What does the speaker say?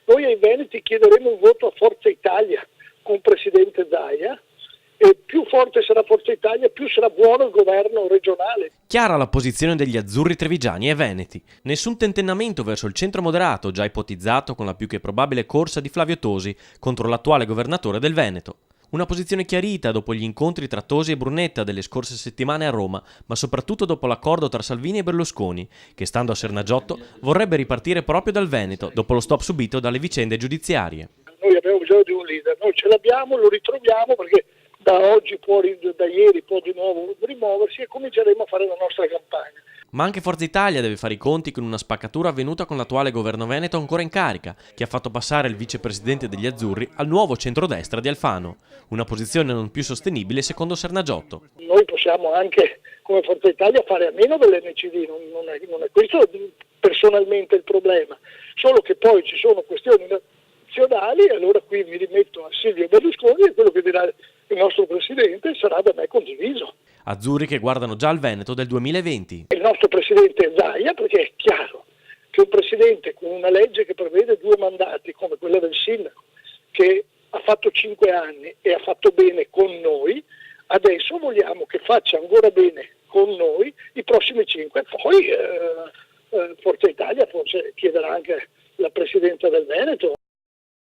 Noi ai Veneti chiederemo un voto a Forza Italia con Presidente Zaia, e più forte sarà Forza Italia, più sarà buono il governo regionale. Chiara la posizione degli azzurri trevigiani e veneti. Nessun tentennamento verso il centro moderato, già ipotizzato con la più che probabile corsa di Flavio Tosi contro l'attuale governatore del Veneto. Una posizione chiarita dopo gli incontri tra Tosi e Brunetta delle scorse settimane a Roma, ma soprattutto dopo l'accordo tra Salvini e Berlusconi, che stando a Sernagiotto vorrebbe ripartire proprio dal Veneto, dopo lo stop subito dalle vicende giudiziarie. Noi abbiamo bisogno di un leader, noi ce l'abbiamo, lo ritroviamo perché da oggi da ieri può di nuovo rimuoversi e cominceremo a fare la nostra campagna. Ma anche Forza Italia deve fare i conti con una spaccatura avvenuta con l'attuale governo veneto ancora in carica, che ha fatto passare il vicepresidente degli azzurri al nuovo centrodestra di Alfano, una posizione non più sostenibile secondo Sernagiotto. Noi possiamo anche, come Forza Italia, fare a meno dell'NCD, non è questo personalmente il problema, solo che poi ci sono questioni nazionali e allora qui mi rimetto a Silvio Berlusconi e quello che dirà il nostro Presidente sarà da me condiviso. Azzurri che guardano già al Veneto del 2020. Il nostro Presidente è Zaia, perché è chiaro che un Presidente con una legge che prevede 2 mandati come quella del Sindaco, che ha fatto 5 anni e ha fatto bene con noi, adesso vogliamo che faccia ancora bene con noi i prossimi 5. Poi Forza Italia forse chiederà anche la Presidenza del Veneto.